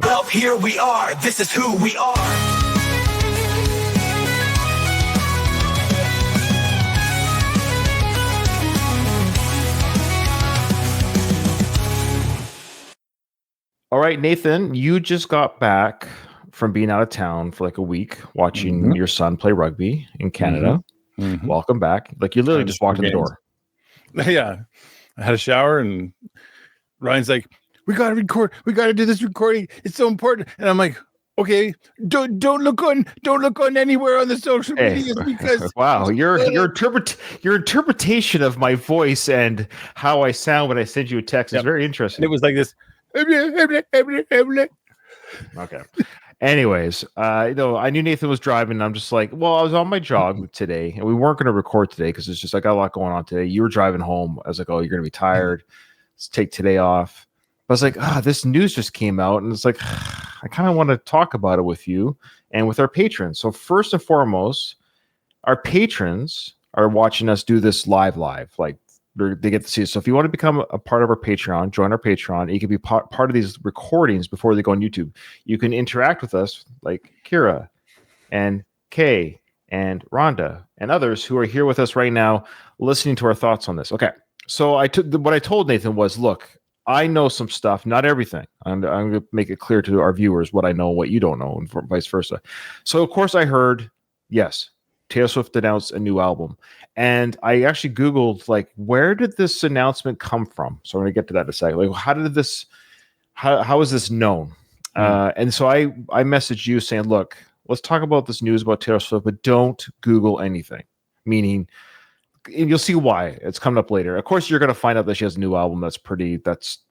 Well, here we are. This is who we are. All right, Nathan, you just got back from being out of town for like a week watching your son play rugby in Canada. Welcome back. Like you literally just walked in the door. Yeah. I had a shower and Ryan's like, we got to record. We got to do this recording. It's so important. And I'm like, okay, don't look on anywhere on the social media because wow, your interpretation of my voice and how I sound when I send you a text is very interesting. And it was like this. Okay. Anyways, I knew Nathan was driving. And I'm just like, well, I was on my jog today, and we weren't going to record today because it's just I got a lot going on today. You were driving home. I was like, oh, you're going to be tired. Let's take today off. But I was like, this news just came out, and it's like, I kind of want to talk about it with you and with our patrons. So first and foremost, our patrons are watching us do this live. Like they get to see it. So if you want to become a part of our Patreon, join our Patreon. You can be part of these recordings before they go on YouTube. You can interact with us like Kira and Kay and Rhonda and others who are here with us right now listening to our thoughts on this. Okay. So what I told Nathan was, look, I know some stuff, not everything. I'm going to make it clear to our viewers what I know, what you don't know, and vice versa. So, of course, I heard, yes, Taylor Swift announced a new album. And I actually Googled, like, where did this announcement come from? So I'm going to get to that in a second. Like, how is this known? And so I messaged you saying, look, let's talk about this news about Taylor Swift, but don't Google anything. Meaning, and you'll see why. It's coming up later. Of course, you're going to find out that she has a new album.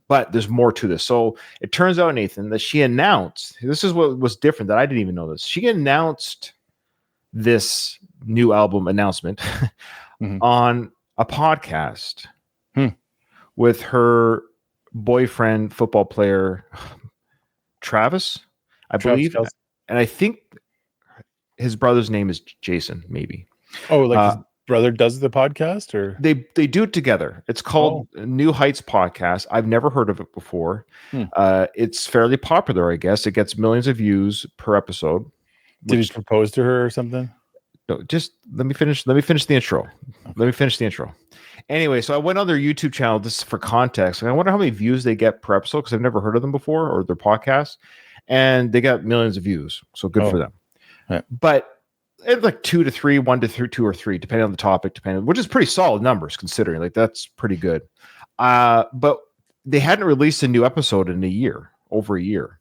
But there's more to this. So it turns out, Nathan, that she announced, this is what was different that I didn't even know this. She announced this new album announcement on a podcast with her boyfriend, football player, Travis, I believe. Kelce. And I think his brother's name is Jason, maybe. Oh, like his brother does the podcast, or they do it together. It's called New Heights Podcast. I've never heard of it before. It's fairly popular, I guess. It gets millions of views per episode. Did he propose to her or something? No, just let me finish the intro. Okay. Let me finish the intro. Anyway, so I went on their YouTube channel just for context. And I wonder how many views they get per episode because I've never heard of them before or their podcast. And they got millions of views. So good for them. Right. But it's like 2 to 3, 1 to 2 or 3, depending on the topic, which is pretty solid numbers considering. Like that's pretty good. But they hadn't released a new episode in over a year.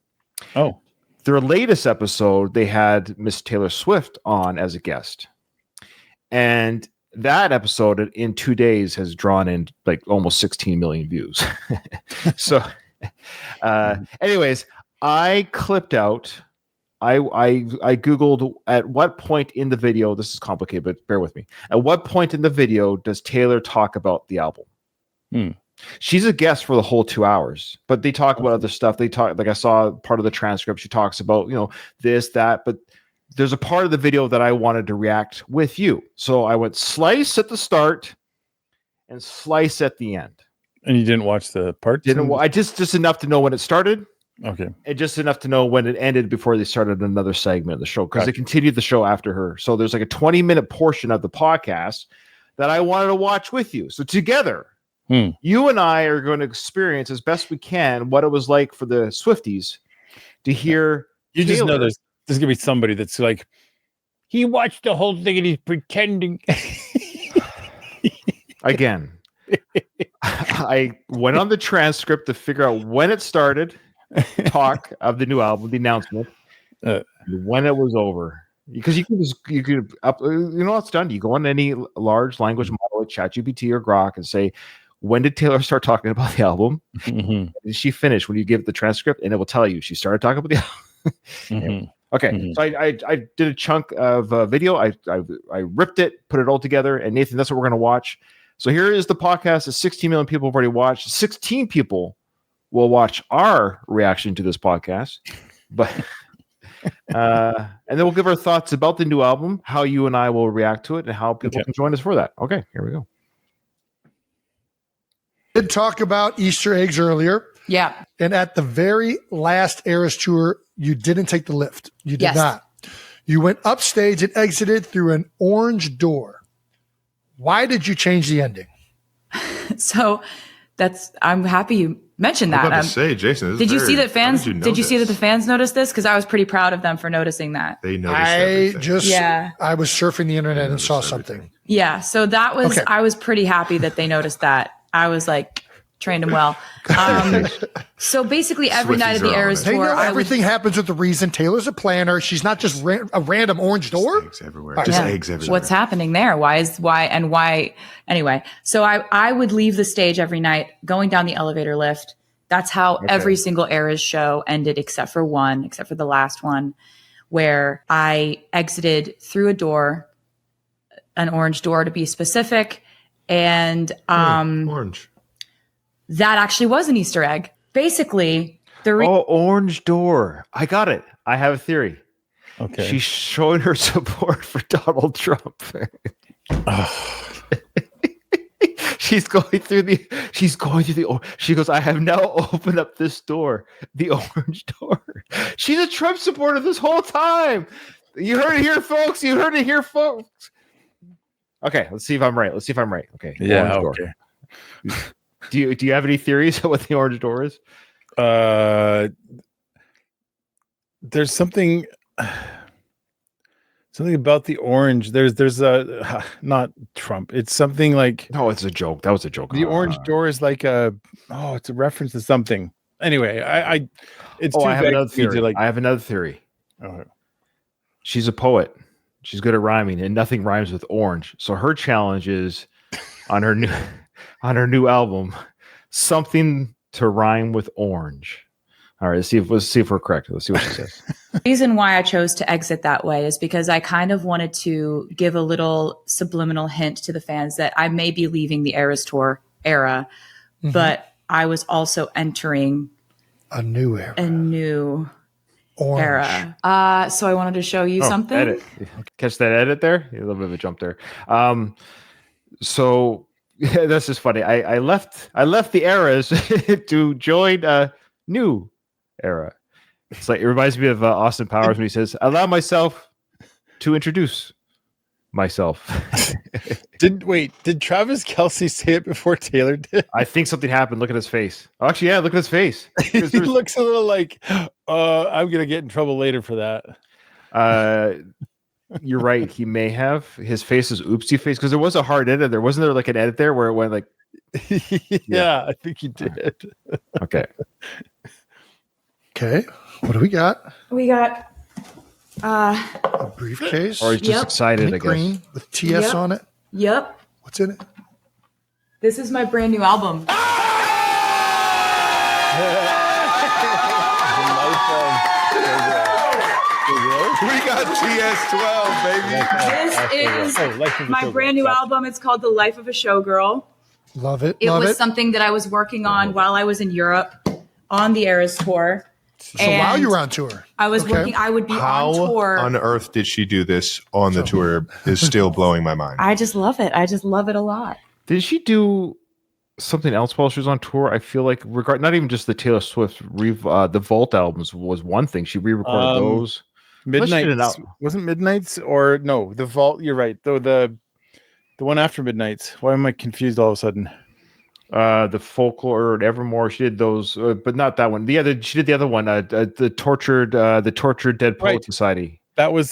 Oh. Their latest episode, they had Miss Taylor Swift on as a guest. And that episode in 2 days has drawn in like almost 16 million views. So anyways, I clipped out, I Googled at what point in the video, this is complicated, but bear with me. At what point in the video does Taylor talk about the album? She's a guest for the whole 2 hours, but they talk about other stuff. They talk, like I saw part of the transcript. She talks about, this, that, but there's a part of the video that I wanted to react with you. So I went slice at the start and slice at the end. And you didn't watch the part? I just enough to know when it started. Okay. And just enough to know when it ended before they started another segment of the show, because they continued the show after her. So there's like a 20-minute portion of the podcast that I wanted to watch with you. So together, you and I are going to experience as best we can what it was like for the Swifties to hear. You Taylor. Just know there's going to be somebody that's like, he watched the whole thing and he's pretending. Again, I went on the transcript to figure out when it started, talk of the new album, the announcement, when it was over. Because you could it's done. You go on any large language model like ChatGPT or Grok and say, when did Taylor start talking about the album? Did she finish when you give the transcript? And it will tell you she started talking about the album. Okay, so I did a chunk of video. I ripped it, put it all together, and Nathan, that's what we're going to watch. So here is the podcast that 16 million people have already watched. 16 people will watch our reaction to this podcast, but and then we'll give our thoughts about the new album, how you and I will react to it, and how people can join us for that. Okay, here we go. Did talk about Easter eggs earlier. Yeah. And at the very last Eras tour, you didn't take the lift. You did Yes. not. You went upstage and exited through an orange door. Why did you change the ending? So I'm happy you mentioned that. I'm about to say, Jason, did you see that fans? Did you see that the this? fans noticed this? Because I was pretty proud of them for noticing that. They noticed everything. I was surfing the internet and saw something. Yeah. So that was, Okay. I was pretty happy that they noticed that. I was like, trained them well. So basically every night of the Eras They tour, know everything happens with a reason. Taylor's a planner. She's not just a random orange door. Eggs everywhere. Just eggs everywhere. What's happening there? Why? Anyway, so I would leave the stage every night going down the elevator lift. That's how every single Eras show ended, except for the last one, where I exited through a door, an orange door to be specific. And orange. That actually was an Easter egg. Basically, orange door. I got it. I have a theory. Okay. She's showing her support for Donald Trump. She goes, I have now opened up this door, the orange door. She's a Trump supporter this whole time. You heard it here, folks. Okay, let's see if I'm right. Okay. Yeah. Orange Okay. door. Do you have any theories on what the orange door is? There's something about the orange. There's a not Trump. It's something like No, it's a joke. That was a joke. the orange door is like it's a reference to something. Anyway, I have another theory. I have another theory. Oh. She's a poet. She's good at rhyming, and nothing rhymes with orange. So her challenge is on her new album, something to rhyme with orange. All right, let's see if we're correct. Let's see what she says. The reason why I chose to exit that way is because I kind of wanted to give a little subliminal hint to the fans that I may be leaving the Eras Tour era, but I was also entering a new era. Era. So I wanted to show you something. Edit. Catch that edit there? A little bit of a jump there. So yeah, that's just funny. I left the eras to join a new era. It's like it reminds me of Austin Powers when he says, "Allow myself to introduce myself." Did Travis Kelce say it before Taylor did? I think something happened. Look at his face. Oh, actually, yeah, look at his face. He looks a little like, I'm gonna get in trouble later for that. You're right. He may have. His face is oopsie face because there was a hard edit. Wasn't there like an edit there where it went like? Yeah, I think he did. Okay. Okay. What do we got? We got A briefcase. Or he's just excited, I Mint guess. green with TS on it. Yep. What's in it? This is my brand new album. We got TS12, baby. This is my brand new album. It's called The Life of a Showgirl. Love it. It Love was it. something that I was working on while I was in Europe on the Eras tour. So while you were on tour, I was Okay. working. I would be How on tour. on earth did she do this on the tour is still blowing my mind. I just love it. I just love it a lot. Did she do something else while she was on tour? I feel like not even just the Taylor Swift the Vault albums was one thing. She re-recorded those. Midnights wasn't Midnights or no, the Vault. You're right. Though the one after Midnights. Why am I confused all of a sudden? The Folklore or Evermore. She did those, but not that one. She did the other one. The tortured Dead Poet Right. Society. That was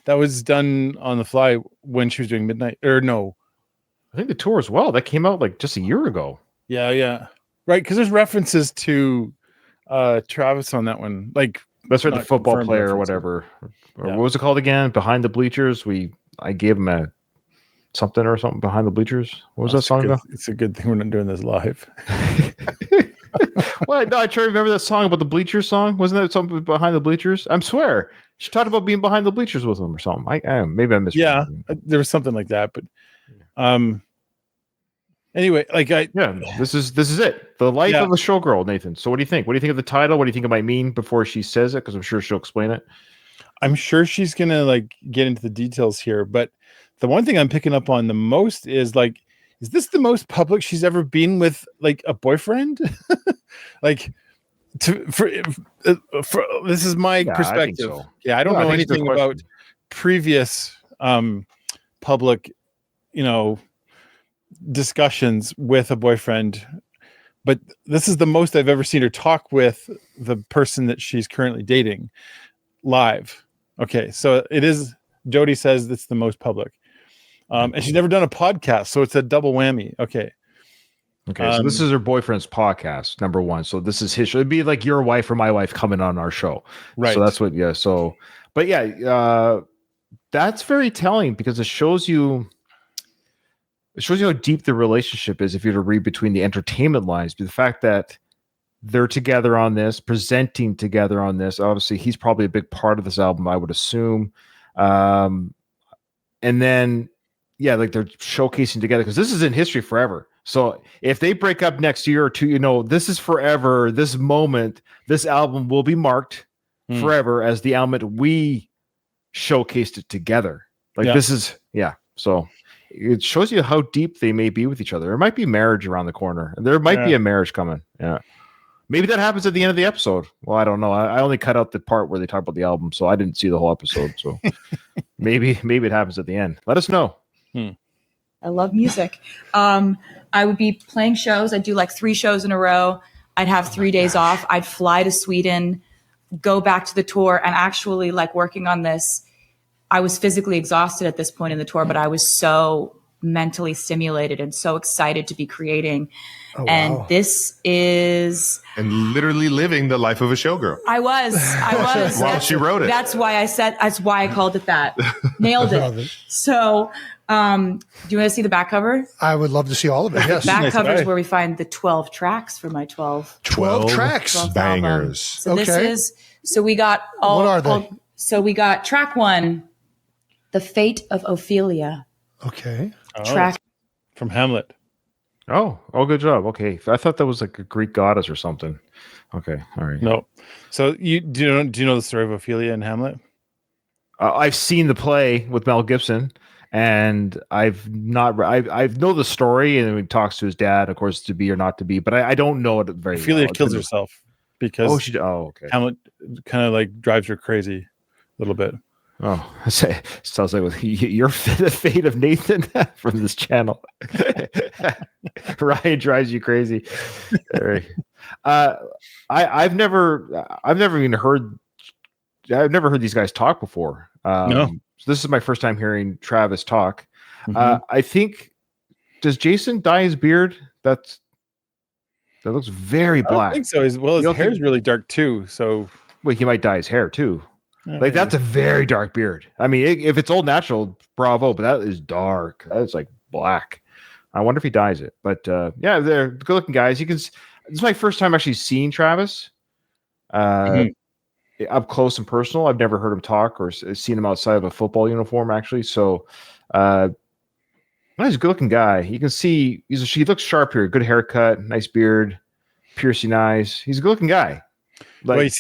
that was done on the fly when she was doing Midnight. Or no, I think the tour as well. That came out like just a year ago. yeah, right. Because there's references to Travis on that one. Like That's right. The not football confirmed player or references. whatever. Or Yeah. what was it called again? Behind the Bleachers. I gave him a something or something behind the bleachers. What was that song about? It's a good thing we're not doing this live. What? No, I try to remember that song about the bleachers song. Wasn't that something behind the bleachers? I swear she talked about being behind the bleachers with him or something. Maybe I missed. Yeah, there was something like that. But anyway, this is it. The life Yeah. of a showgirl, Nathan. So what do you think? What do you think of the title? What do you think it might mean before she says it? Because I'm sure she'll explain it. I'm sure she's gonna like get into the details here. But the one thing I'm picking up on the most is like, is this the most public she's ever been with like a boyfriend? Like, for this is my Yeah, I think perspective. so. Yeah, I don't Yeah, I know think it's a good anything about question. previous public, discussions with a boyfriend, but this is the most I've ever seen her talk with the person that she's currently dating live. Okay, so it is. Jody says it's the most public, and she's never done a podcast, so it's a double whammy. Okay. Okay, so this is her boyfriend's podcast, number one. So this is his show. It'd be like your wife or my wife coming on our show. Right. So that's what, yeah. So, but yeah, that's very telling because it shows you how deep the relationship is if you were to read between the entertainment lines. But the fact that they're together on this, presenting together on this, obviously he's probably a big part of this album, I would assume. And then, yeah, like they're showcasing together because this is in history forever. So if they break up next year or two, this is forever. This moment, this album will be marked forever as the album we showcased it together. Like this is, yeah. So it shows you how deep they may be with each other. There might be marriage around the corner. There might be a marriage coming. Yeah. Maybe that happens at the end of the episode. Well, I don't know. I only cut out the part where they talk about the album, so I didn't see the whole episode. So maybe it happens at the end. Let us know. I love music. I would be playing shows. I'd do like 3 shows in a row. I'd have 3 days off. I'd fly to Sweden, go back to the tour, and actually like working on this. I was physically exhausted at this point in the tour, but I was so mentally stimulated and so excited to be creating. Oh, and wow. this is... And literally living the life of a showgirl. I was. While she wrote it. That's why I called it that. Nailed it. So, do you want to see the back cover? I would love to see all of it. Yes. Back Nice cover is guy. where we find the 12 tracks for my 12. 12 tracks. 12th album. Bangers. So Okay. this is, so we got all. What are they? So we got track 1, The Fate of Ophelia. Okay. Track. From Hamlet. Oh, good job. Okay. I thought that was like a Greek goddess or something. Okay. All right. No. So do you know the story of Ophelia and Hamlet? I've seen the play with Mel Gibson, and I've not. I know the story, and he talks to his dad, of course, to be or not to be, but I don't know it very. Ophelia well. kills herself because Okay. Hamlet kind of like drives her crazy a little bit. Oh, sounds like you're the fate of Nathan from this channel. Ryan drives you crazy. All right. I've never even heard. I've never heard these guys talk before. No. So this is my first time hearing Travis talk. I think, does Jason dye his beard? That looks very I don't black. think so. His hair's really dark too. So Well, he might dye his hair too. Like that's a very dark beard. I mean, if it's old natural, bravo, but that is dark. That's like black. I wonder if he dyes it. But yeah, they're good looking guys. This is my first time actually seeing Travis up close and personal. I've never heard him talk or seen him outside of a football uniform actually. So he's a good looking guy. You can see he looks sharp here. Good haircut, nice beard, piercing eyes. He's a good looking guy. Like,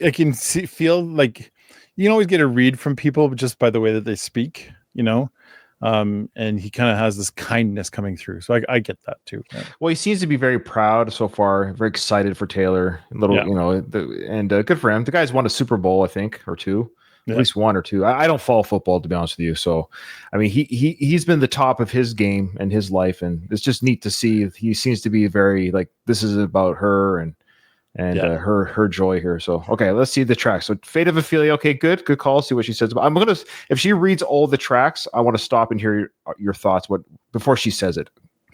I can feel like you can always get a read from people just by the way that they speak, and he kind of has this kindness coming through. So I get that too. Yeah. Well, he seems to be very proud so far, very excited for Taylor. Good for him. The guy's won a Super Bowl, I think, or 2, at least 1 or 2. I don't follow football, to be honest with you. So, I mean, he's been the top of his game and his life, and it's just neat to see. He seems to be very like this is about her and her joy here. So, okay, let's see the tracks. So, Fate of Ophelia. Okay, good call. See what she says. If she reads all the tracks, I want to stop and hear your thoughts. before she says it.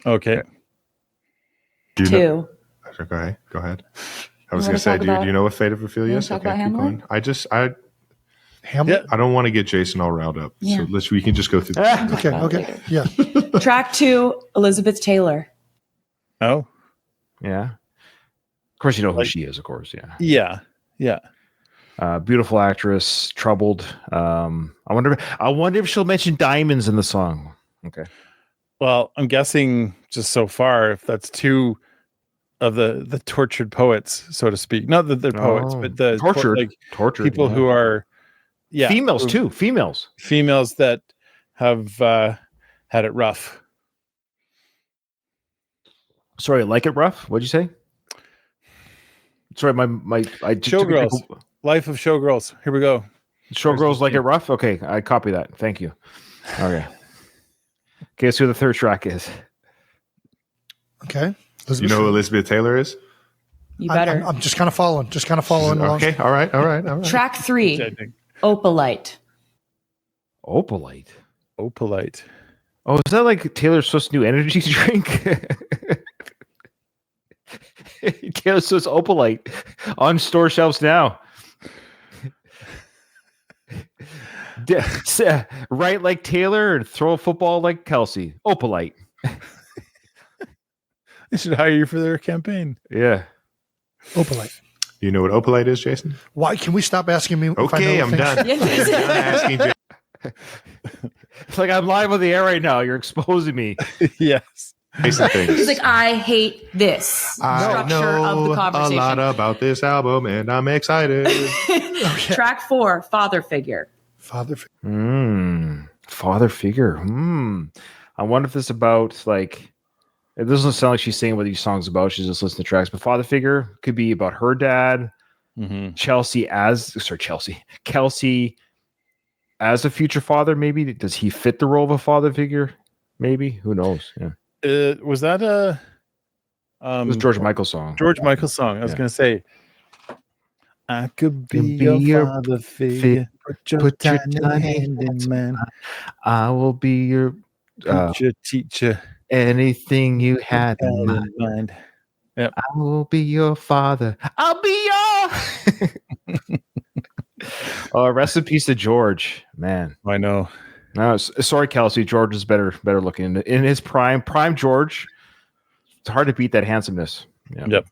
Okay. Do you 2. know? Okay, go ahead. I was going to say, do you know what Fate of Ophelia is? talk about Hamlet? Hamlet? I don't want to get Jason all riled up. Yeah. So we can just go through this. Okay. Yeah. Track 2, Elizabeth Taylor. Oh, Yeah. Of course, you know who she is. Of course, yeah. Beautiful actress, troubled. I wonder if she'll mention diamonds in the song. Okay. Well, I'm guessing just so far if that's 2 of the tortured poets, so to speak. Not that they're poets, but the tortured people who are females too. Females that have had it rough. Sorry, like it rough. What'd you say? Sorry, I just took a drink Showgirls. Life of Showgirls. Here we go. Showgirls like it rough. Okay, I copy that. Thank you. Okay. Okay, let's see what the third track is. Okay. You know who Elizabeth Taylor is? You better. I'm just kind of following. Along. Okay. All right. Track 3, Opalite. Opalite. Opalite. Oh, is that like Taylor Swift's new energy drink? Taylor Swift's Opalite on store shelves now. Write like Taylor and throw a football like Kelce. Opalite. They should hire you for their campaign. Yeah. Opalite. You know what Opalite is, Jason? Why can we stop asking me? Okay, I'm done. I'm done asking Jason. It's like I'm live on the air right now. You're exposing me. Yes. Jason things. He's like, I hate this structure of the conversation. A lot about this album, and I'm excited. Track 4, Father Figure. Father figure. Father figure. I wonder if this is about like. It doesn't sound like she's saying what these songs about. She's just listening to tracks. But Father figure could be about her dad. Kelce as a future father. Maybe does he fit the role of a father figure? Maybe, who knows? Yeah. Was that a it was George Michael song. George Michael song. I was gonna say, I could be your father figure. Put your tiny hand in man. I will be your teacher. Anything you had in mind. Yep. I will be your father. I'll be your. Rest in peace to George, man. I know. No, sorry, Kelce. George is better looking in his prime. Prime George. It's hard to beat that handsomeness. Yeah. Yep.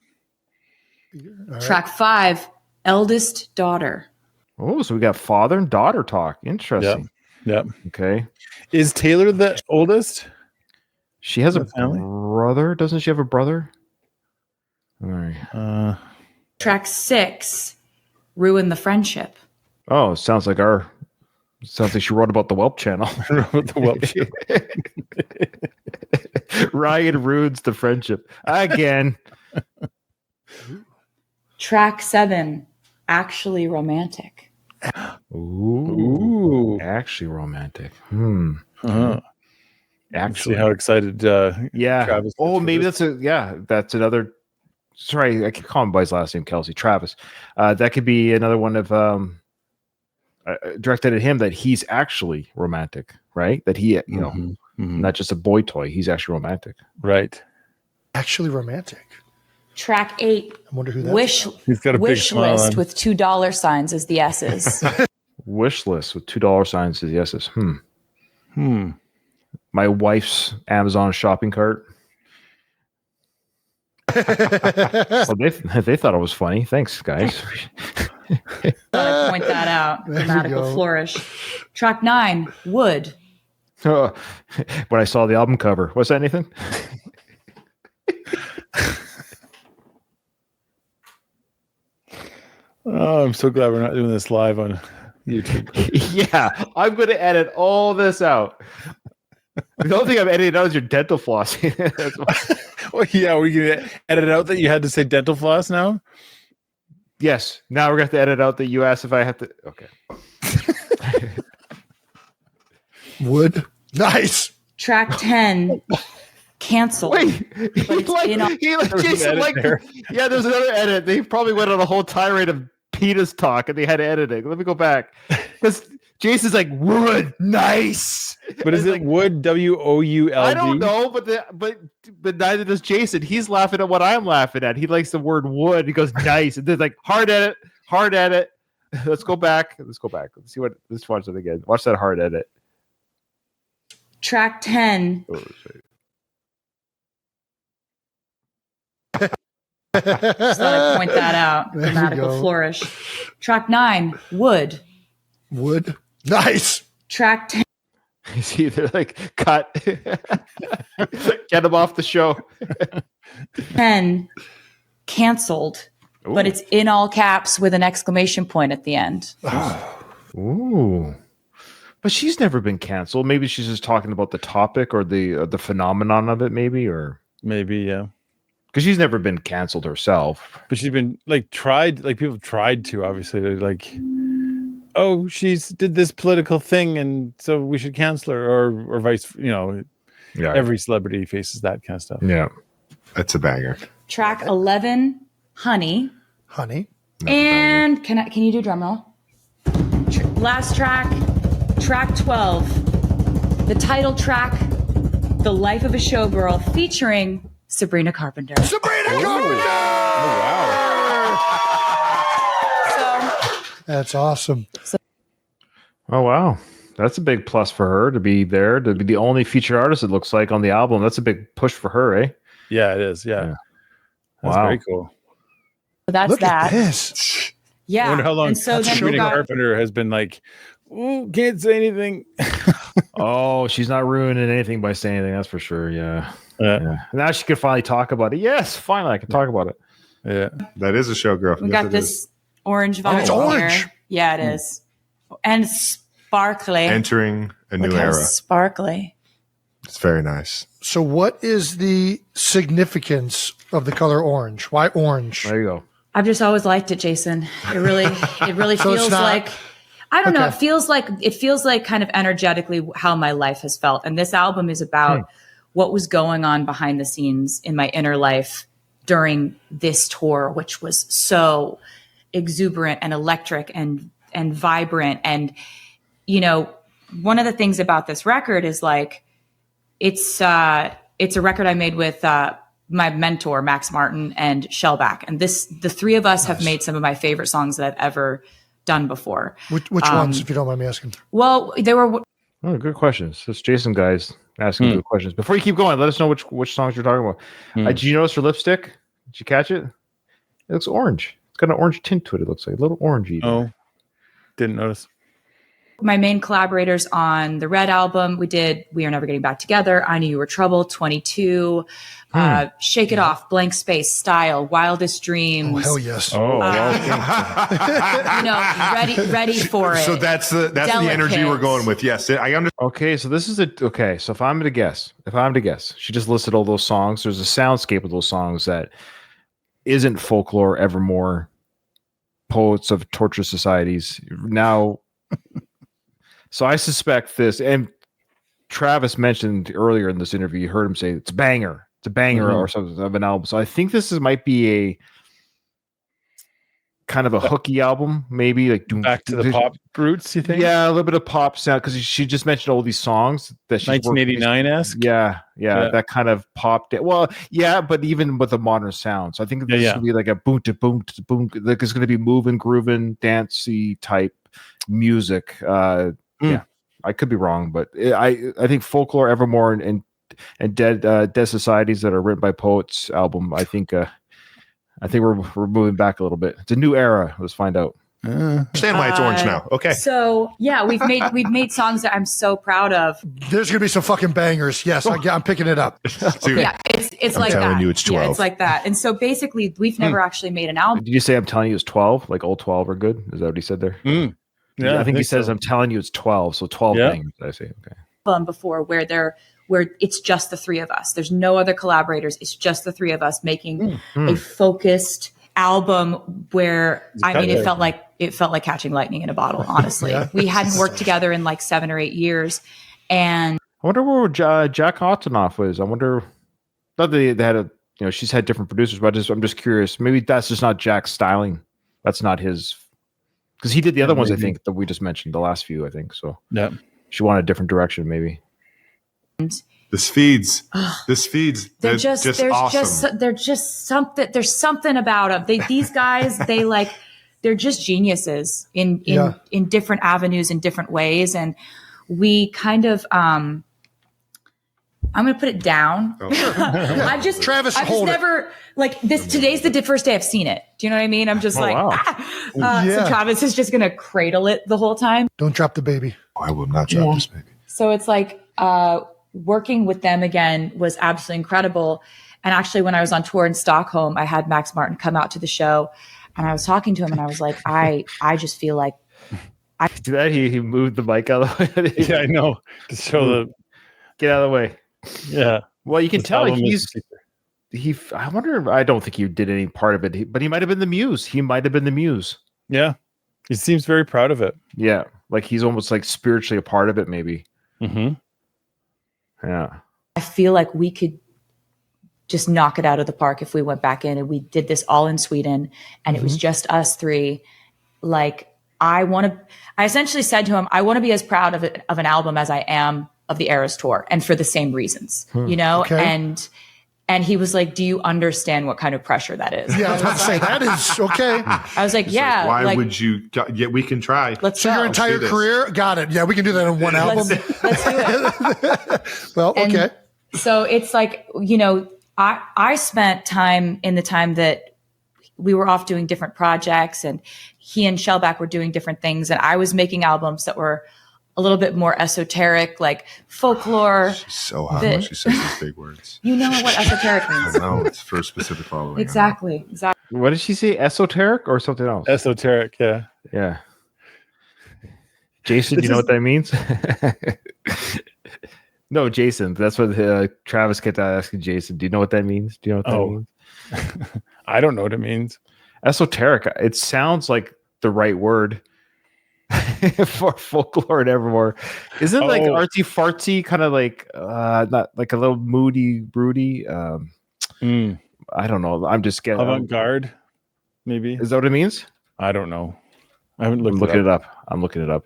Right. Track 5, Eldest Daughter. Oh, so we got father and daughter talk. Interesting. Yep. Okay. Is Taylor the oldest? She has a family? brother. Doesn't she have a brother? All right. Track 6, Ruin the Friendship. Oh, sounds like she wrote about the Whelp channel. Ryan ruins the friendship again. Track 7, Actually Romantic. Ooh. Actually romantic. Actually, see how excited yeah. Travis. Oh, maybe that's another. Sorry, I keep calling him by his last name, Kelce. Travis. That could be another one of directed at him that he's actually romantic, right? That he, not just a boy toy. He's actually romantic, right? Actually romantic. Track 8. I wonder who that Wish. He's got a wish big list with $2 signs as the S's. Wish list with $2 signs as the S's. My wife's Amazon shopping cart. Well, they thought it was funny. Thanks, guys. Thought I'd point that out. Grammatical flourish. Track 9, Wood. When I saw the album cover, was that anything? Oh, I'm so glad we're not doing this live on YouTube. Yeah, I'm going to edit all this out. The only thing I'm editing out is your dental floss. Well, yeah, we're going to edit out that you had to say dental floss now? Yes. Now we're going to have to edit out that you asked if I have to. Okay. Wood. Nice. Track 10, Canceled. Wait, there's another edit. They probably went on a whole tirade of penis talk and they had editing. Let me go back. Because Jason's like, Wood, nice. But is it Wood, WOULD? I don't know, but neither does Jason. He's laughing at what I'm laughing at. He likes the word wood. He goes, nice. And then like, hard edit. Let's go back. Let's see what, let's watch it again. Watch that hard edit. Track 10. Oh, shit. Just thought I'd point that out. Grammatical flourish. Track 9, Wood. Wood. Nice. Track 10. He's either like, cut. Get him off the show. 10, Canceled. Ooh. But it's in all caps with an exclamation point at the end. Ooh. But she's never been canceled. Maybe she's just talking about the topic or the phenomenon of it, maybe, or maybe, yeah. because she's never been canceled herself. But she's been people tried to, obviously, like, oh, she's did this political thing, and so we should cancel her, or vice, Yeah, every celebrity faces that kind of stuff. yeah. That's a banger. Track 11, Honey. Honey. And can you do drum roll? Last track 12, the title track, The Life of a Showgirl, featuring Sabrina Carpenter. Sabrina Carpenter! That's awesome. Oh wow, that's a big plus for her to be there, to be the only featured artist. It looks like on the album. That's a big push for her, eh? Yeah, it is. Yeah. That's Wow. very cool. So that's Look that. at this. Yeah. I wonder how long And so then we Sabrina got, Carpenter has been like, "Ooh, can't say anything." Oh, she's not ruining anything by saying anything. That's for sure. Yeah. Now she can finally talk about it. Yes, finally I can talk about it. Yeah. That is a showgirl. we Yes, got it this is. orange vinyl it's here. orange. Yeah, it is. And sparkly. Entering a new Look how era. sparkly. It's very nice. So, what is the significance of the color orange? Why orange? There you go. I've just always liked it, Jason. It really So it's feels not- like, I don't know. Okay. It feels like kind of energetically how my life has felt. And this album is about what was going on behind the scenes in my inner life during this tour, which was so exuberant and electric and vibrant. And, one of the things about this record is like, it's a record I made with, my mentor, Max Martin and Shellback. And the three of us have made some of my favorite songs that I've ever done before. Which ones, if you don't mind me asking? Well, they were, Oh, good questions. It's Jason, guys, asking good questions. Before you keep going, let us know which songs you're talking about. Did you notice her lipstick? Did you catch it? It looks orange. It's got an orange tint to it. It looks like a little orangey. Oh, didn't notice. my main collaborators on the Red album. We did We Are Never Getting Back Together, I Knew You Were Trouble, 22, Shake It Off, Blank Space, Style, Wildest Dreams. Oh, hell yes. Oh, Ready for it. So that's the energy we're going with. Yes, I understand. okay. So this is okay. So if I'm to guess, she just listed all those songs. There's a soundscape of those songs that isn't Folklore, Evermore, Poets of Torture Societies. Now, so I suspect this, and Travis mentioned earlier in this interview, you heard him say it's a banger or something of an album. So I think this might be a kind of a hooky album, maybe like Back to the pop roots, you think? Yeah, a little bit of pop sound, because she just mentioned all these songs that she's 1989-esque? Yeah, that kind of popped it. Well, yeah, but even with a modern sound. So I think this is gonna be like a boom to boom to boom. Like it's gonna be moving, grooving, dancey type music. Yeah, I could be wrong, but I think Folklore, Evermore, and Dead Societies that are written by poets album. I think we're moving back a little bit. It's a new era. Let's find out. Understand why it's orange now. Okay. So yeah, we've made songs that I'm so proud of. There's gonna be some fucking bangers. Yes, I'm picking it up. Dude, Yeah, it's I'm like telling that. you, it's 12. Yeah, it's like that. And so basically, we've never actually made an album Did you say I'm telling you it's 12? Like all 12 are good? Is that what he said there? Yeah, I think he says so. I'm telling you it's 12. So 12 Yeah. bangers. I say okay. before where it's just the three of us. There's no other collaborators. It's just the three of us making a focused album where it felt like catching lightning in a bottle. Honestly, we hadn't worked together in like 7 or 8 years, and I wonder where Jack Ottenoff was. I wonder. Not that they had she's had different producers, but I'm just curious. Maybe that's just not Jack's styling. That's not his, because he did the other ones. I think that we just mentioned, the last few. I think so. Yeah, she wanted a different direction, maybe. This feeds. they're just awesome. there's something. There's something about them. These guys, they're just geniuses in different avenues, in different ways, and we kind of. I'm going to put it down. Travis, I've just never like this. Today's the first day I've seen it. Do you know what I mean? I'm just wow. So Travis is just going to cradle it the whole time. Don't drop the baby. I will not drop this baby. So it's like working with them again was absolutely incredible. And actually, when I was on tour in Stockholm, I had Max Martin come out to the show, and I was talking to him, and I was like, I just feel like Do that? He moved the mic out of the way. yeah, I know. To show the Get out of the way. yeah. Well, you can This tell album he's I wonder. I don't think he did any part of it, but he might have been the Muse. He might have been the Muse. Yeah, he seems very proud of it. Yeah, like he's almost like spiritually a part of it, maybe. Mm-hmm. Yeah. I feel like we could just knock it out of the park if we went back in and we did this all in Sweden and it was just us three. Like I essentially said to him, I want to be as proud of an album as I am of the Eras tour, and for the same reasons, you know? Okay. And he was like, do you understand what kind of pressure that is? Yeah, I was about to say that is okay. I was like, yeah. Why would you? Yeah, we can try. Let's So go. your entire career, got it. Yeah, we can do that in one album. Let's do it. Well, And okay. so it's like, you know, I spent time in the time that we were off doing different projects and he and Shellback were doing different things. And I was making albums that were a little bit more esoteric, like folklore. She's so hot when she says these big words. You know what esoteric means. I know it's for a specific following. Exactly. What did she say? Esoteric or something else? Esoteric, yeah. Yeah. Jason, do you know what that means? No, Jason. That's what Travis kept asking Jason. Do you know what that means? Do you know what that means? I don't know what it means. Esoteric. It sounds like the right word for folklore and evermore. Isn't it like artsy fartsy, kind of like not like a little moody, broody? I don't know. I'm just getting Avant-garde, maybe. Is that what it means? I don't know. I haven't looked looking it up. I'm looking it up.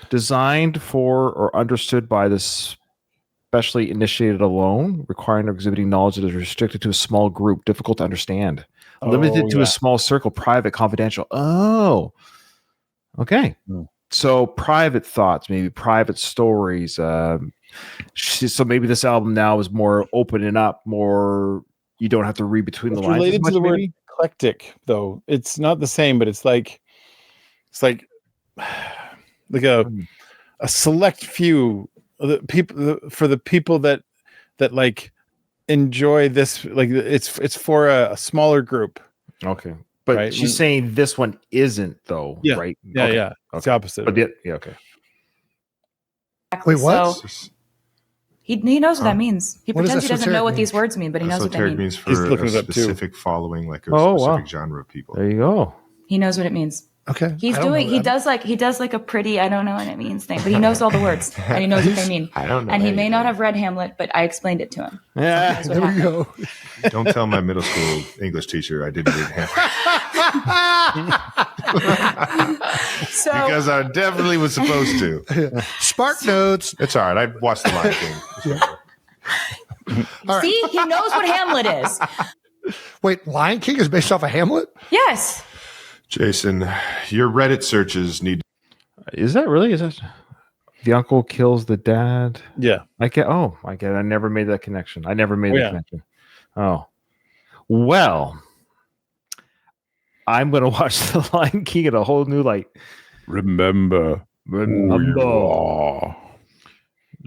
Designed for or understood by the specially initiated alone, requiring or exhibiting knowledge that is restricted to a small group, difficult to understand, limited to a small circle, private, confidential. Oh, okay. So private thoughts, maybe private stories. So maybe this album now is more opening up, more. You don't have to read between the lines. Related to the word eclectic, though, it's not the same, but it's like a select few the people for the people that like enjoy this. Like it's for a smaller group. Okay. But right? She's saying this one isn't, though, yeah. right? Yeah, okay. yeah. It's the opposite. But yeah, okay. Wait, what? So he knows what that means. He What does pretends he doesn't know what esoteric these words mean, but he knows what they Esoteric mean. means for He's looking a it up, too. specific following, like a Oh, specific wow. genre of people. There you go. He knows what it means. Okay. He does like a pretty, I don't know what it means thing, but he knows all the words and he knows what they mean. I don't know. And he may not have read Hamlet, but I explained it to him. Yeah. That's what There we happened. go. Don't tell my middle school English teacher I didn't read Hamlet. So Because I definitely was supposed to. Spark notes. It's all right. I watched The Lion King. All right. see, he knows what Hamlet is. Wait, Lion King is based off of Hamlet? Yes. Jason, your Reddit searches need. Is that really? Is that the uncle kills the dad? Yeah. I get. I never made that connection. I never made Oh, that yeah. connection. Oh, well, I'm gonna watch The Lion King in a whole new light. Remember.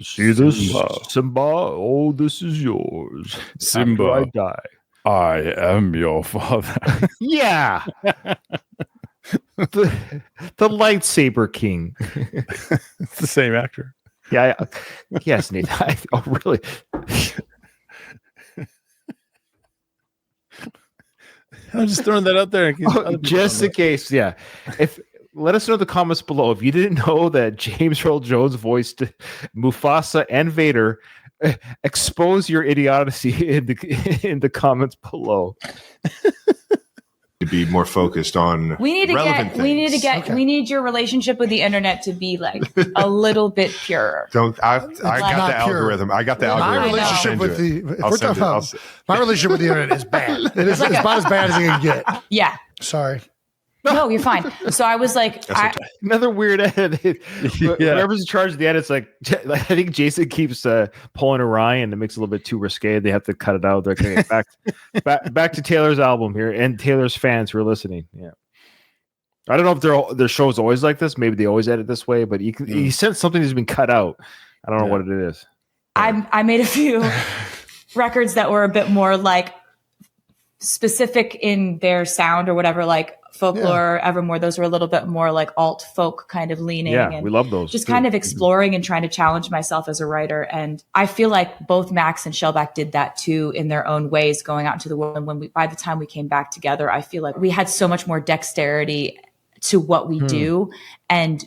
See this, Simba? Oh, this is yours. Simba. After I die. I am your father. Yeah. the lightsaber king. It's the same actor. Yeah. Yes, Nate. Oh, really? I'm just throwing that out there. Just in case, yeah. Let us know in the comments below if you didn't know that James Earl Jones voiced Mufasa and Vader. Expose your idiocy in the comments below. To be more focused on We need relevant your relationship with the internet to be like a little bit purer. I got the not pure. algorithm. I got the My algorithm. relationship with the. we're talking about my relationship with the internet is bad. It's about as bad as it can get. Yeah. Sorry. No, you're fine. So I was like, Another weird edit. Whoever's in charge of the edit, it's like I think Jason keeps pulling Orion. It makes it a little bit too risque. They have to cut it out. They're going back to Taylor's album here and Taylor's fans who are listening. Yeah, I don't know if their show's always like this. Maybe they always edit this way, but he sent something that's been cut out. I don't know what it is. I made a few records that were a bit more like specific in their sound or whatever, like Folklore, Evermore. Those were a little bit more like alt folk kind of leaning. Yeah, and we love those. Just too. kind of exploring and trying to challenge myself as a writer. And I feel like both Max and Shellback did that too in their own ways, going out into the world. And by the time we came back together, I feel like we had so much more dexterity to what we do. And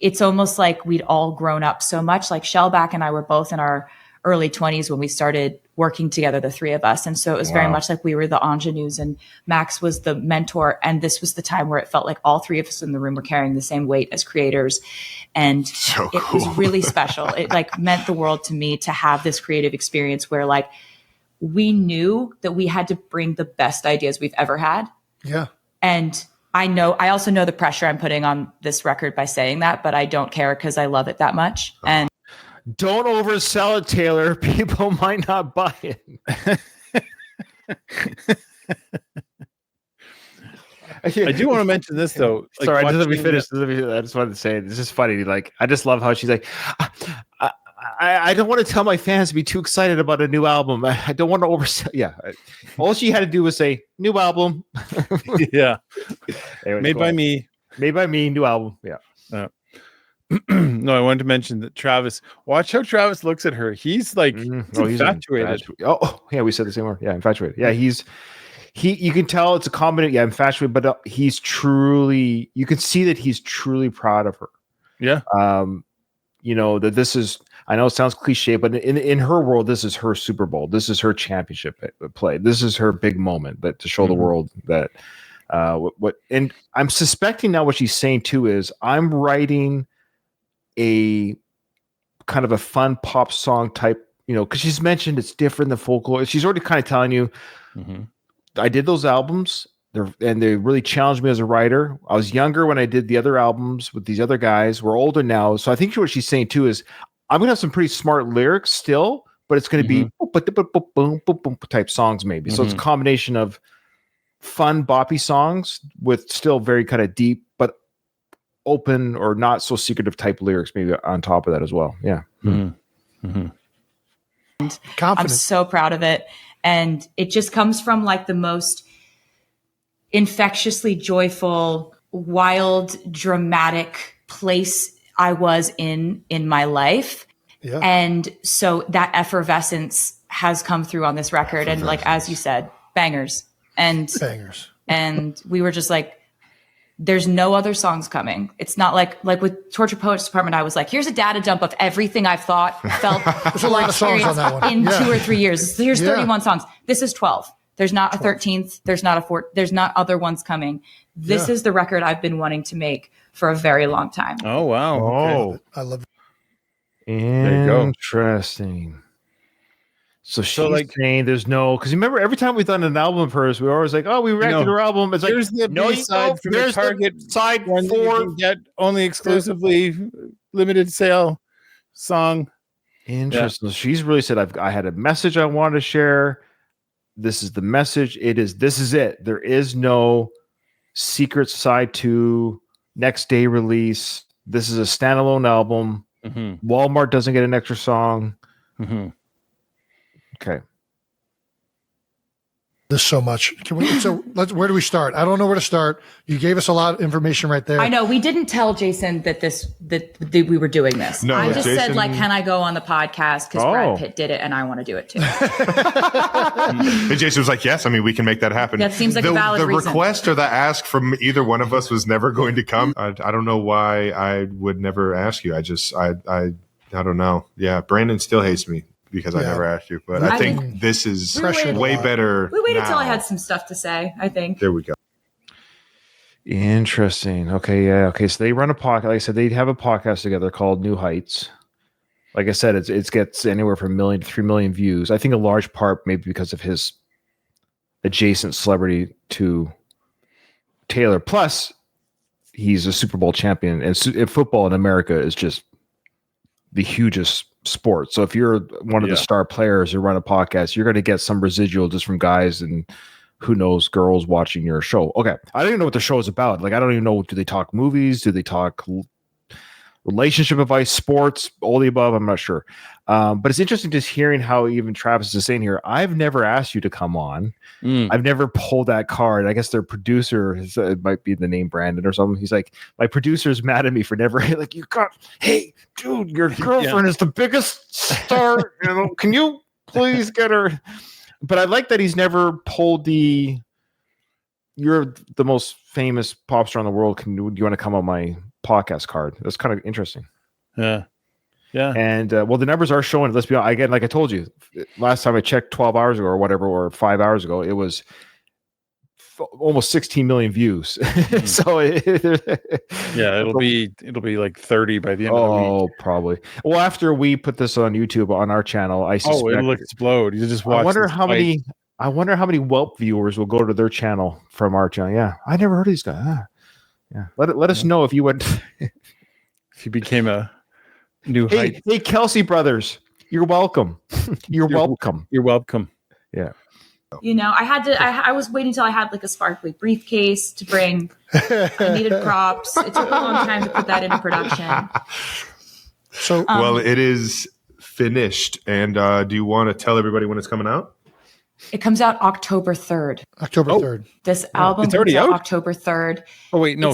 it's almost like we'd all grown up so much. Like Shellback and I were both in our early 20s when we started working together, the three of us. And so it was very much like we were the ingenues and Max was the mentor. And this was the time where it felt like all three of us in the room were carrying the same weight as creators. And it was really special. It like meant the world to me to have this creative experience where like we knew that we had to bring the best ideas we've ever had. Yeah. And I also know the pressure I'm putting on this record by saying that, but I don't care because I love it that much. And don't oversell it, Taylor. People might not buy it. I do want to mention this though. Like, sorry, just let me finish. I just wanted to say it. It's just funny. Like, I just love how she's like, I don't want to tell my fans to be too excited about a new album. I don't want to oversell. Yeah. All she had to do was say, new album. Yeah. Anyway, Made by me. Made by me, new album. Yeah. No, I wanted to mention that Travis, watch how Travis looks at her. He's like, he's infatuated. Yeah, we said the same word. Yeah, infatuated. Yeah, you can tell it's a combination. Yeah, infatuated, but he's truly, you can see that he's truly proud of her. Yeah. You know, that this is, I know it sounds cliche, but in her world, this is her Super Bowl. This is her championship play. This is her big moment that to show the world that what, and I'm suspecting now what she's saying too is I'm writing a kind of a fun pop song type, you know, because she's mentioned it's different than Folklore. She's already kind of telling you, I did those albums, they really challenged me as a writer. I was younger when I did the other albums with these other guys. We're older now, so I think what she's saying too is I'm gonna have some pretty smart lyrics still, but it's gonna be boom type songs maybe. So it's a combination of fun boppy songs with still very kind of deep but open or not so secretive type lyrics maybe on top of that as well. Yeah. I'm so proud of it. And it just comes from like the most infectiously joyful, wild, dramatic place I was in my life. Yeah. And so that effervescence has come through on this record. And like, as you said, bangers. And we were just like, there's no other songs coming. It's not like with Torture Poets Department, I was like, here's a data dump of everything I've thought, felt, there's a lot of songs on that one. In 2 or 3 years. Here's 31 songs. This is 12. There's not a 13th. There's not a 4th. There's not other ones coming. This is the record I've been wanting to make for a very long time. Oh, wow. Oh, I love it. Interesting. So she's like saying there's no, because remember every time we've done an album of hers, we were always like, oh, we reacted to her album. It's like, there's the B-side from the Target side one 4 get only exclusively limited sale song. Interesting. Yeah. She's really said, I had a message I wanted to share. This is the message. This is it. There is no secret side 2 next day release. This is a standalone album. Walmart doesn't get an extra song. Okay. There's so much. Where do we start? I don't know where to start. You gave us a lot of information right there. I know we didn't tell Jason that we were doing this. No, I just Jason said like, can I go on the podcast because Brad Pitt did it and I want to do it too. And Jason was like, yes. I mean, we can make that happen. That seems like a valid reason. The request or the ask from either one of us was never going to come. I don't know why I would never ask you. I don't know. Yeah, Brandon still hates me because I never asked you, but I think this is way better. We waited till I had some stuff to say, I think. There we go. Interesting. Okay. Yeah. Okay. So they run a podcast. Like I said, they have a podcast together called New Heights. Like I said, it gets anywhere from 1 million to 3 million views. I think a large part maybe because of his adjacent celebrity to Taylor. Plus, he's a Super Bowl champion, and football in America is just the hugest sport. So if you're one of the star players who run a podcast, you're going to get some residual just from guys and who knows, girls watching your show. Okay. I don't even know what the show is about. Like, I don't even know. Do they talk movies? Do they talk relationship advice, sports, all the above. I'm not sure. But it's interesting just hearing how even Travis is saying here, I've never asked you to come on. I've never pulled that card. I guess their producer it might be the name Brandon or something. He's like, my producer's mad at me for never like hey, dude, your girlfriend is the biggest star. Can you please get her? But I like that he's never pulled you're the most famous pop star in the world. Do you want to come on my podcast card? That's kind of interesting. Yeah. And well, the numbers are showing. Let's be honest. Again, like I told you, last time I checked 12 hours ago or whatever, or 5 hours ago, it was almost 16 million views. So it'll be like 30 by the end of the week. Oh, probably. Well, after we put this on YouTube on our channel, I suspect it'll explode. You just watch. I wonder how many Whelp viewers will go to their channel from our channel. Yeah, I never heard of these guys. Yeah, let us know if you went. If you became a new height. Hey, Kelce brothers, you're welcome. You're welcome. You're welcome. Yeah. I was waiting until I had like a sparkly briefcase to bring. I needed props. It took a long time to put that into production. So, well, it is finished. And do you want to tell everybody when it's coming out? It comes out October 3rd. October 3rd. This album it's already comes out out? October 3rd. Oh, wait, no.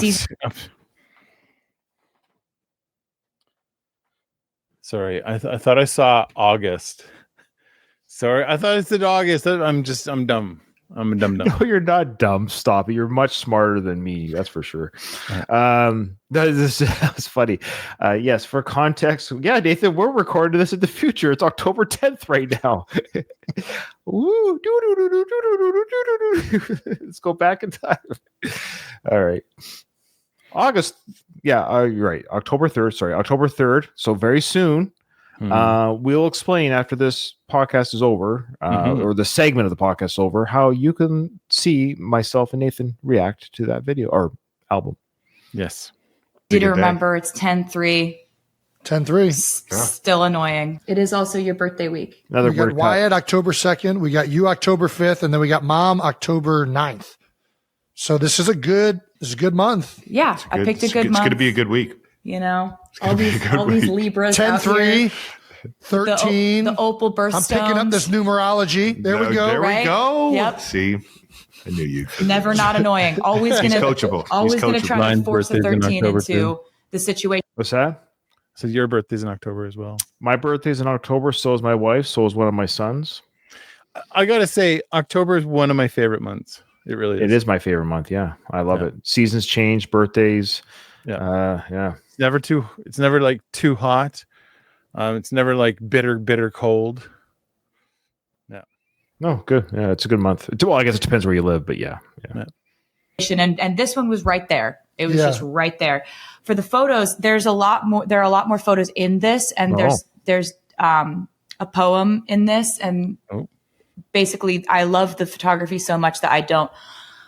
Sorry, I thought I saw August. Sorry, I thought it said August. I'm dumb. I'm a dumb. No, you're not dumb. Stop it. You're much smarter than me. That's for sure. That was funny. Yes, for context. Yeah, Nathan, we're recording this in the future. It's October 10th right now. Woo, let's go back in time. All right. August. Yeah, you're right. October 3rd. Sorry, October 3rd. So very soon. We'll explain after this podcast is over, or the segment of the podcast is over, how you can see myself and Nathan react to that video or album. Yes. Did you remember it's 10-3? 10-3. Still annoying. It is also your birthday week. We got Wyatt October 2nd. We got you October 5th. And then we got Mom October 9th. So this is a good month. Yeah, I picked a good month. It's going to be a good week. All these Libras 10-3, 13. The opal birthstones. I'm picking up this numerology. There we go. There we go. Yep. See, I knew you. Never not annoying. Always He's gonna coachable. Always gonna coachable. try to force the 13 into too. the situation. What's that? So your birthday's in October as well. My birthday's in October. So is my wife. So is one of my sons. I gotta say, October is one of my favorite months. It really is. It is my favorite month. Yeah, I love it. Seasons change, birthdays. Yeah. It's never like too hot. It's never like bitter cold. Yeah. No, good. Yeah, it's a good month. Well, I guess it depends where you live, but yeah. And this one was right there. It was just right there. For the photos, there's a lot more. There are a lot more photos in this, and there's a poem in this, and basically, I love the photography so much that I don't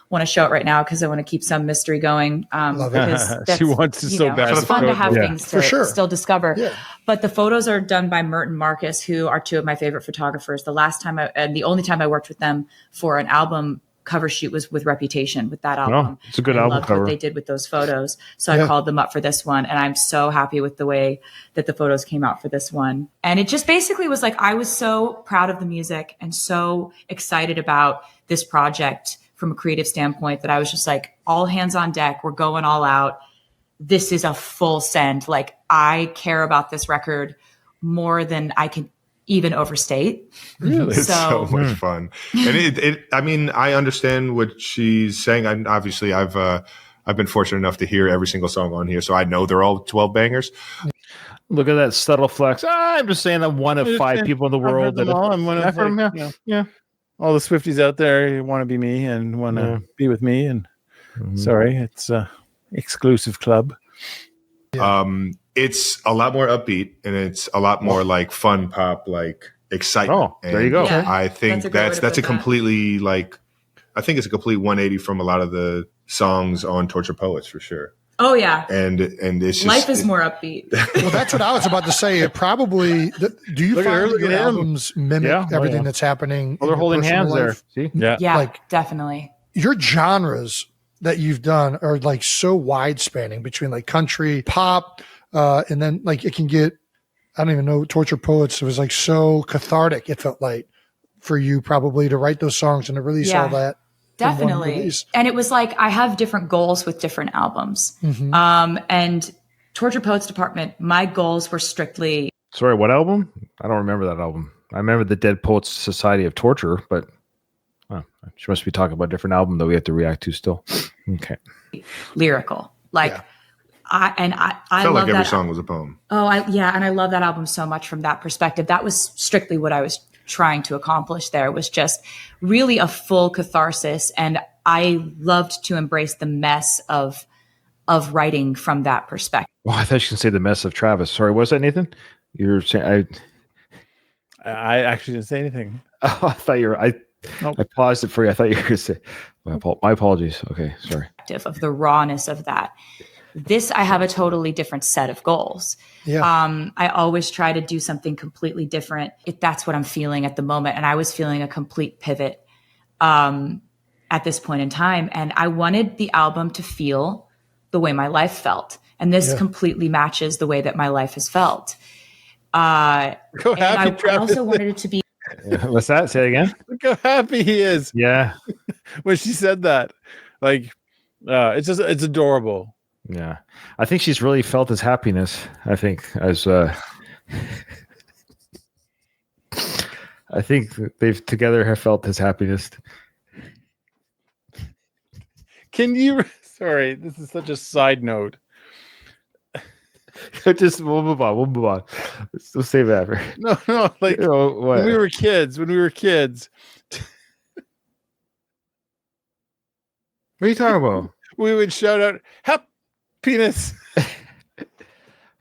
want to show it right now because I want to keep some mystery going. She wants to so bad. It's fun to have things to still discover. Yeah. But the photos are done by Mert and Marcus, who are two of my favorite photographers. The last time and the only time I worked with them for an album cover shoot was with Reputation, with that album. It's a good I album loved cover. what they did with those photos. So I called them up for this one, and I'm so happy with the way that the photos came out for this one. And it just basically was like, I was so proud of the music and so excited about this project from a creative standpoint that I was just like, all hands on deck. We're going all out. This is a full send. Like, I care about this record more than I can even overstate. Really? It's so much fun. And I mean, I understand what she's saying. Obviously I've been fortunate enough to hear every single song on here, so I know they're all 12 bangers. Look at that subtle flex. I'm just saying that one of 5 people in the world that I'm one of yeah. All the Swifties out there want to be me and want to be with me. And sorry, it's a exclusive club. Yeah. It's a lot more upbeat and it's a lot more like fun pop, like excitement. Oh, there you go. Yeah, I think that's a completely I think it's a complete 180 from a lot of the songs on Torture Poets for sure. Oh yeah. And it's just, life is more upbeat. Well, that's what I was about to say. It probably. Do you find that your albums mimic everything that's happening? Well, they're holding hands life? there. See? Yeah. Yeah, definitely. Your genres that you've done are like so wide spanning between like country, pop, and then like it can get, I don't even know, Torture Poets. It was like so cathartic. It felt like for you probably to write those songs and to release all that. Definitely. And it was like, I have different goals with different albums. And Torture Poets Department, my goals were strictly. Sorry, what album? I don't remember that album. I remember the Dead Poets Society of Torture, but she must be talking about a different album that we have to react to still. Okay. Lyrical. Like, I felt love like every that. song was a poem. Oh, and I love that album so much from that perspective. That was strictly what I was trying to accomplish there, was just really a full catharsis. And I loved to embrace the mess of writing from that perspective. Well, I thought you could say the mess of Travis. Sorry, what was that, Nathan? You're saying I actually didn't say anything. Oh, I thought you were. I paused it for you. I thought you were going to say. My apologies. Okay, sorry. Of the rawness of that. This, I have a totally different set of goals. Yeah. I always try to do something completely different if that's what I'm feeling at the moment. And I was feeling a complete pivot at this point in time. And I wanted the album to feel the way my life felt. And this completely matches the way that my life has felt. I also wanted it to be. What's that? Say it again. Look how happy he is. Yeah. When she said that, like, it's adorable. Yeah. I think she's really felt his happiness. I think I think they've together have felt his happiness. Can you, sorry, this is such a side note. We'll move on. Let's save that for. No, like when we were kids. What are you talking about? We would shout out happiness.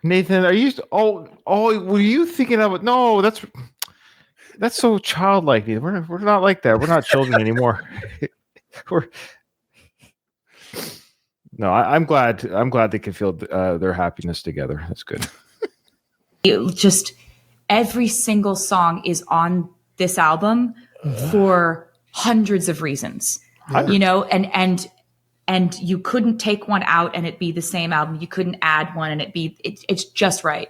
Nathan, are you? Were you thinking of it? No, that's so childlike. We're not like that. We're not children anymore. I'm glad they can feel their happiness together. That's good. Just every single song is on this album for hundreds of reasons. You know, and you couldn't take one out and it be the same album. You couldn't add one and it's just right.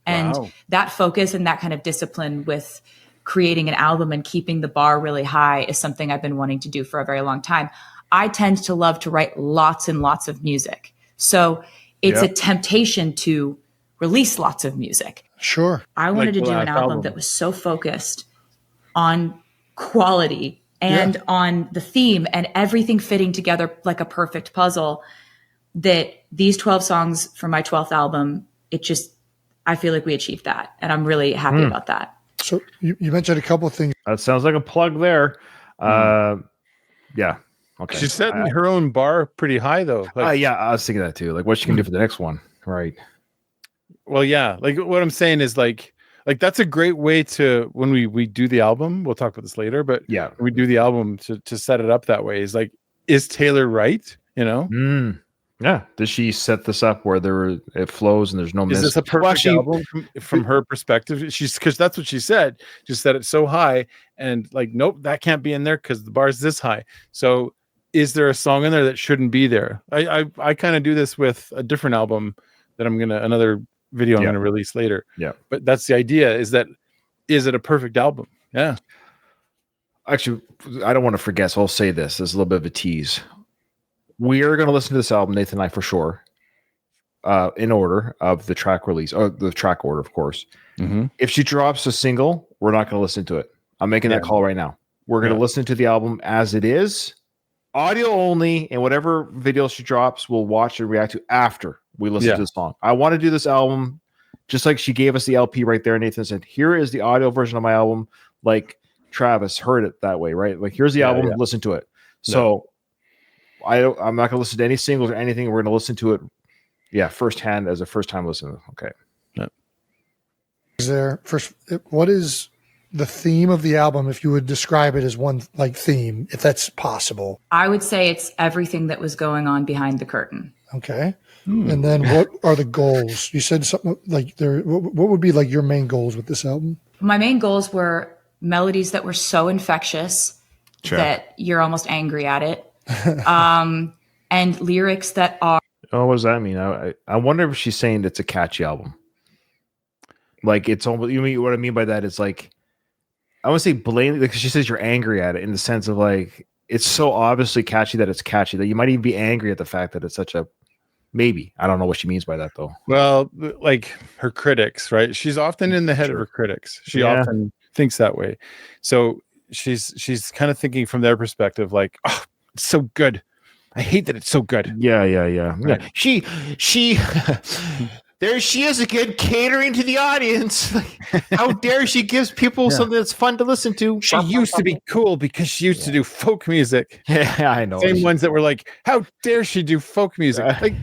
And that focus and that kind of discipline with creating an album and keeping the bar really high is something I've been wanting to do for a very long time. I tend to love to write lots and lots of music. So it's a temptation to release lots of music. Sure. I wanted to do an album that was so focused on quality and on the theme and everything fitting together like a perfect puzzle, that these 12 songs for my 12th album, I feel like we achieved that. And I'm really happy about that. So you mentioned a couple of things. That sounds like a plug there. Yeah. Okay. She's setting her own bar pretty high, though. I was thinking that too. Like, what she can do for the next one, right? Well, yeah. Like, what I'm saying is, like that's a great way to, when we do the album. We'll talk about this later, but when we do the album to set it up that way. Is like, is Taylor right? You know? Yeah. Does she set this up where it flows and there's no miss? Is this a perfect album from her perspective? Because that's what she said. Just set it so high, and like, nope, that can't be in there because the bar's this high. So, is there a song in there that shouldn't be there? I kind of do this with a different album that another video I'm gonna release later. Yeah. But that's the idea, is it a perfect album? Yeah. Actually, I don't want to forget, so I'll say this. There's a little bit of a tease. We are going to listen to this album, Nathan and I, for sure, in order of the track release, or the track order, of course. Mm-hmm. If she drops a single, we're not going to listen to it. I'm making that call right now. We're going to listen to the album as it is, audio only, and whatever video she drops, we'll watch and react to after we listen to the song. I want to do this album just like she gave us the LP right there. Nathan said, here is the audio version of my album. Like Travis heard it that way, right? Like, here's the album, listen to it. So I'm not going to listen to any singles or anything. We're going to listen to it, firsthand as a first-time listener. Okay. Yeah. What is the theme of the album, if you would describe it as one like theme, if that's possible? I would say it's everything that was going on behind the curtain. Okay. And then what are the goals? You said something like what would be like your main goals with this album? My main goals were melodies that were so infectious that you're almost angry at it. and lyrics that are. Oh, what does that mean? I wonder if she's saying it's a catchy album. Like it's almost, you mean what I mean by that is like, I want to say blatantly, because she says you're angry at it in the sense of like, it's so obviously catchy that it's catchy that you might even be angry at the fact that it's such a, maybe. I don't know what she means by that though. Well, like her critics, right? She's often in the head of her critics. She often thinks that way. So she's kind of thinking from their perspective, like, oh, it's so good. I hate that it's so good. Yeah. She there she is again, catering to the audience. How dare she gives people something that's fun to listen to. She used to be cool because she used to do folk music. Yeah, I know. Same ones that were like, how dare she do folk music? Like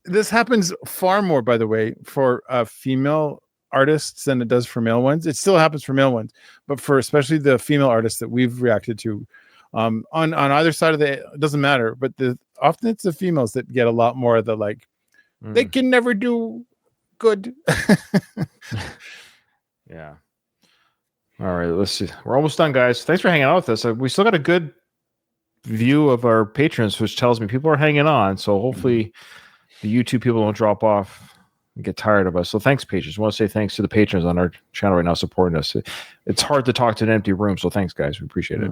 this happens far more, by the way, for female artists than it does for male ones. It still happens for male ones, but for especially the female artists that we've reacted to, on either side of it doesn't matter. But often it's the females that get a lot more of the like, they can never do good. Yeah. All right, let's see. We're almost done, guys. Thanks for hanging out with us. We still got a good view of our patrons, which tells me people are hanging on. So hopefully the YouTube people don't drop off and get tired of us. So thanks, patrons. I want to say thanks to the patrons on our channel right now supporting us. It's hard to talk to an empty room. So thanks, guys. We appreciate it.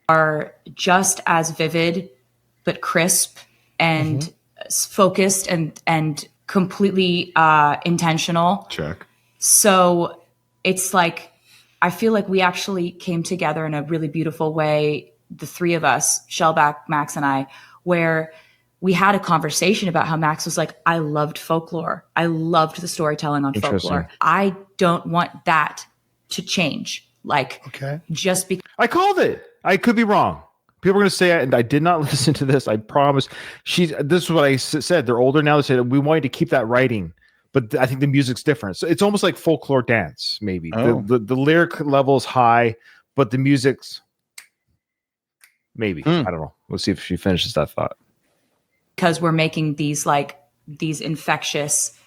Are just as vivid, but crisp and focused and completely intentional. Check. So it's like, I feel like we actually came together in a really beautiful way, the three of us, Shellback, Max, and I, where we had a conversation about how Max was like, I loved Folklore. I loved the storytelling on Folklore. I don't want that to change. Like, just because. I called it. I could be wrong. People are going to say, and I did not listen to this. I promise. This is what I said. They're older now. They said, we wanted to keep that writing, but I think the music's different. So it's almost like folklore dance, maybe. The lyric level is high, but the music's maybe. I don't know. Let's see if she finishes that thought. Because we're making these infectious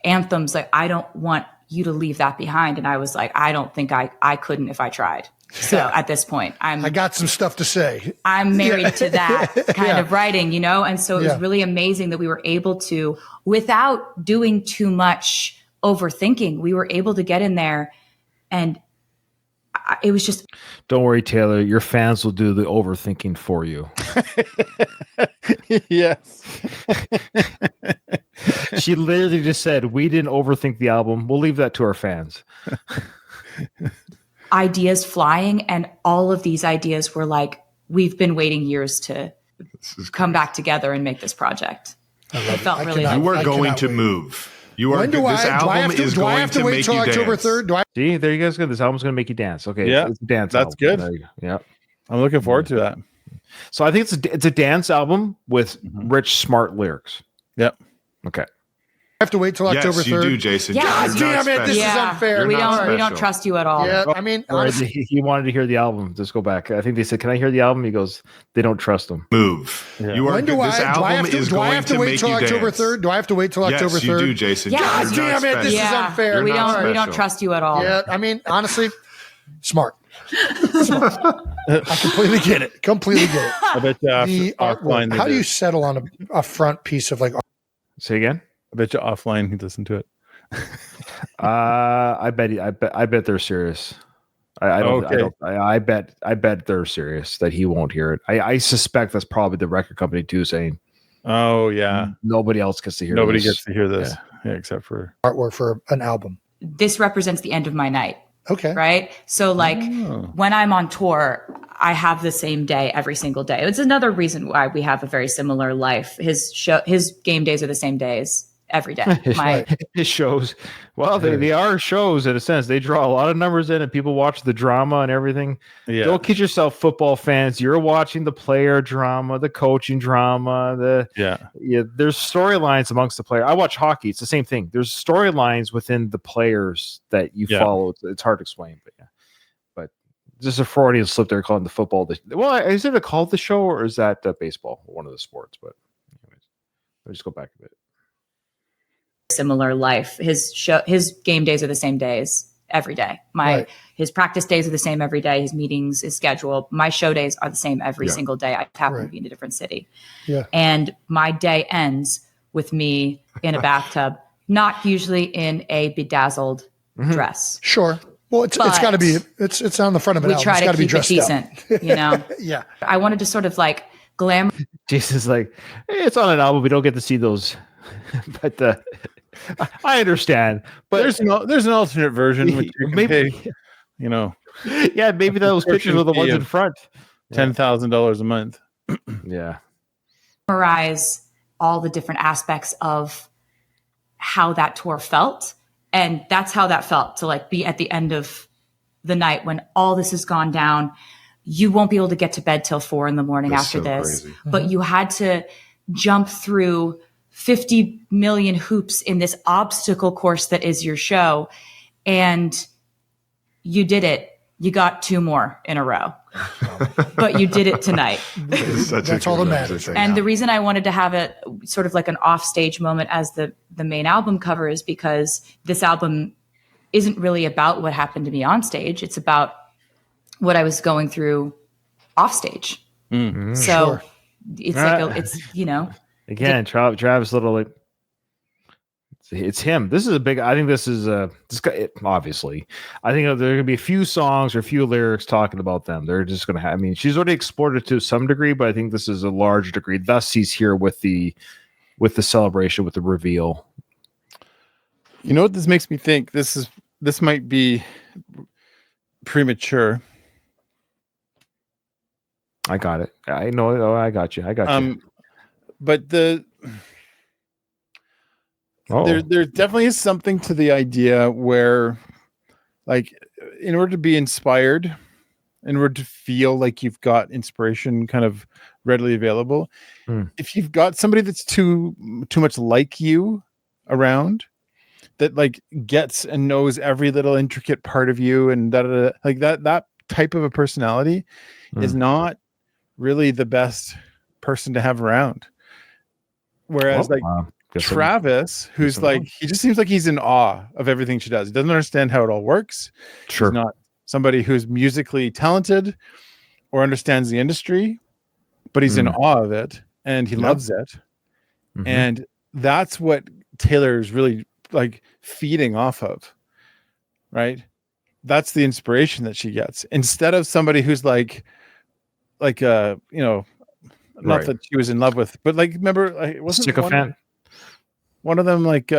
anthems. Like, I don't want you to leave that behind. And I was like, I don't think I couldn't if I tried. So at this point, I got some stuff to say. I'm married to that kind of writing, And so it was really amazing that we were able to, without doing too much overthinking, we were able to get in there, and it was just. Don't worry, Taylor. Your fans will do the overthinking for you. Yes. She literally just said, we didn't overthink the album. We'll leave that to our fans. Ideas flying, and all of these ideas were like, we've been waiting years to come back together and make this project. It felt really like you are going to move. You are. This album is going to make you dance. October 3rd? See, there you guys go. This album's going to make you dance. Okay, yeah, it's a dance. That's album. good. Yeah, I'm looking forward to that. So I think it's a dance album with rich, smart lyrics. Yep. Okay. I have to wait till October 3rd. Yes, you do, Jason. Yeah. God damn it! This is unfair. We don't trust you at all. Yeah, I mean, honestly, he wanted to hear the album. Just go back. I think they said, "Can I hear the album?" He goes, "They don't trust him." Move. Yeah. You are. This album is going to make you dance. October 3rd? Do I have to wait till October 3rd? Yes, you do, Jason. God damn it! This is unfair. We don't trust you at all. Yeah, I mean, honestly, smart. I completely get it. I bet the artwork. How do you settle on a front piece of like? Say again. I bet you offline he listened to it. I bet they're serious. I bet they're serious that he won't hear it. I suspect that's probably the record company too saying, "Oh yeah, nobody else gets to hear. Nobody gets to hear this, except for artwork for an album." This represents the end of my night. Okay. Right. So when I'm on tour, I have the same day every single day. It's another reason why we have a very similar life. His game days are the same days every day. His shows. Well, they are shows in a sense. They draw a lot of numbers in and people watch the drama and everything. Yeah. Don't kid yourself, football fans. You're watching the player drama, the coaching drama, there's storylines amongst the player. I watch hockey. It's the same thing. There's storylines within the players that you follow. It's hard to explain, but just a Freudian slip there calling the football. Is it called the show or is that baseball? One of the sports, but anyways, let's just go back a bit. Similar life. His game days are the same days every day. Right. His practice days are the same every day. His meetings, his schedule. My show days are the same every single day. I happen to be in a different city. Yeah. And my day ends with me in a bathtub, not usually in a bedazzled dress. Sure. Well, it's got to be. It's on the front of an album. We try It's got to be keep it dressed decent, up. you know. Yeah. I wanted to sort of like glamour. Jason's like, it's on an album. We don't get to see those, but I understand. But there's an alternate version, which you can maybe pay, you know, yeah, maybe those pictures are the ones in front. $10,000 a month. Yeah. Memorize all the different aspects of how that tour felt. And that's how that felt to like be at the end of the night when all this has gone down. You won't be able to get to bed till 4 a.m. after this, but you had to jump through 50 million hoops in this obstacle course that is your show. And you did it. You got 2 more in a row, but you did it tonight. That's all that matters. And the reason I wanted to have it sort of like an offstage moment as the main album cover is because this album isn't really about what happened to me on stage. It's about what I was going through off stage. Mm-hmm. So it's like, it's, you know, again, Travis little, like, it's him. This is a big, I think this is this guy, obviously, I think there are going to be a few songs or a few lyrics talking about them. They're just going to have, I mean, she's already explored it to some degree, but I think this is a large degree. Thus he's here with the celebration, with the reveal. You know what this makes me think? This might be premature. I got it. I know. I got you. But there definitely is something to the idea where, like, in order to be inspired, in order to feel like you've got inspiration kind of readily available, if you've got somebody that's too much like you around, that like gets and knows every little intricate part of you, and like that type of a personality is not really the best person to have around. Whereas Travis, who's like, he just seems like he's in awe of everything she does. He doesn't understand how it all works. Sure. He's not somebody who's musically talented or understands the industry, but he's in awe of it and he loves it. Mm-hmm. And that's what Taylor is really like feeding off of, right? That's the inspiration that she gets, instead of somebody who's like you know, not that she was in love with, but like, remember, it wasn't one of them, like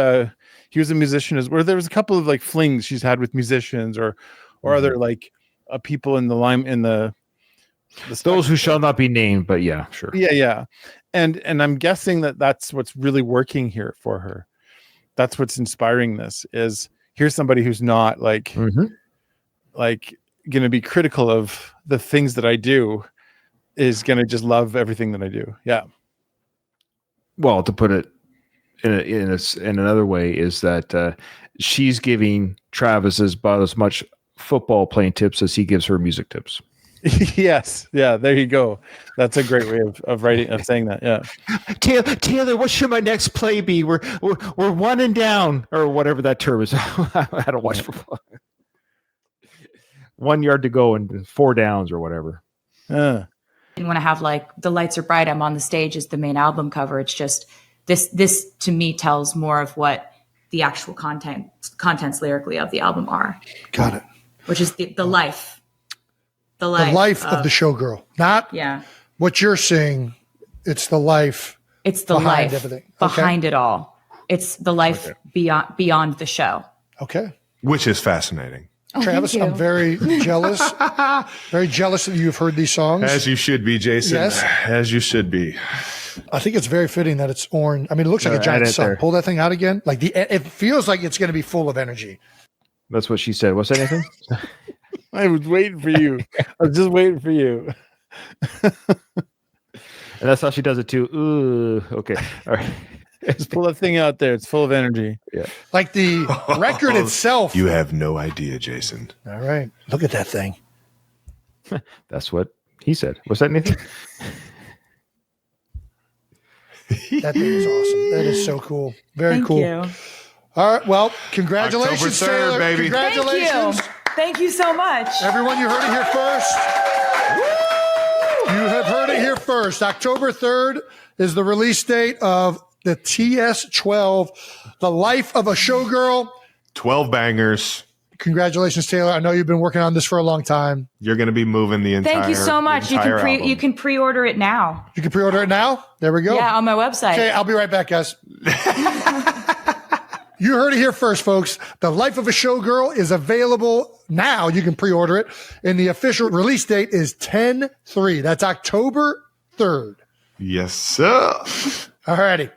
he was a musician where there was a couple of like flings she's had with musicians or other like people in the line in the those who shall not be named, but yeah, sure. Yeah. And I'm guessing that's what's really working here for her. That's what's inspiring this is here's somebody who's not like like going to be critical of the things that I do, is going to just love everything that I do. Yeah. Well, to put it in another way is that she's giving Travis about as much football playing tips as he gives her music tips. Yes. Yeah. There you go. That's a great way of saying that. Yeah. Taylor, what should my next play be? We're 1 and down, or whatever that term is. I don't watch football. 1 yard to go and 4 downs or whatever. And when I have like the lights are bright, I'm on the stage as the main album cover. It's just this to me tells more of what the actual contents lyrically of the album are. Got it. Which is the life. The life of the showgirl. Not what you're saying. It's the life. It's the behind life everything. Behind it all. It's the life beyond the show. Okay. Which is fascinating. Travis, I'm very jealous. Very jealous that you've heard these songs. As you should be, Jason. Yes. As you should be. I think it's very fitting that it's orange. I mean, it looks like a giant sun. There. Pull that thing out again. Like it feels like it's going to be full of energy. That's what she said. What's that, Nathan? I was waiting for you. I was just waiting for you. And that's how she does it too. Ooh, okay. All right. Just pull that thing out there. It's full of energy. Yeah. Like the record itself. You have no idea, Jason. All right. Look at that thing. That's what he said. What's that, Nathan? That thing is awesome. That is so cool. Very cool. Thank you. All right. Well, congratulations, October 3rd, Taylor. baby. Congratulations. Thank you so much. Everyone, you heard it here first. You have heard it here first. October 3rd is the release date of the TS12, The Life of a Showgirl. 12 bangers. Congratulations, Taylor. I know you've been working on this for a long time. You're going to be moving the entire. Thank you so much. You can pre-order it now. You can pre-order it now? There we go. Yeah, on my website. Okay, I'll be right back, guys. You heard it here first, folks. The Life of a Showgirl is available now. You can pre-order it. And the official release date is 10/3. That's October 3rd. Yes, sir. All righty.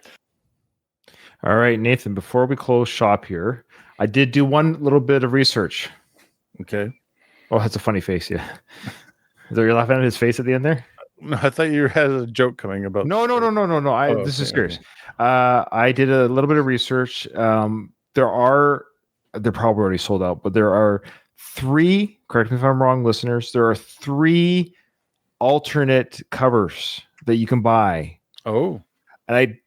All right, Nathan, before we close shop here, I did do one little bit of research. Okay. Oh, that's a funny face, yeah. Is there, you're laughing at his face at the end there? No, I thought you had a joke coming about. No. This is serious. Okay. I did a little bit of research. They're probably already sold out, but there are 3, correct me if I'm wrong, listeners, there are 3 alternate covers that you can buy. Oh. And I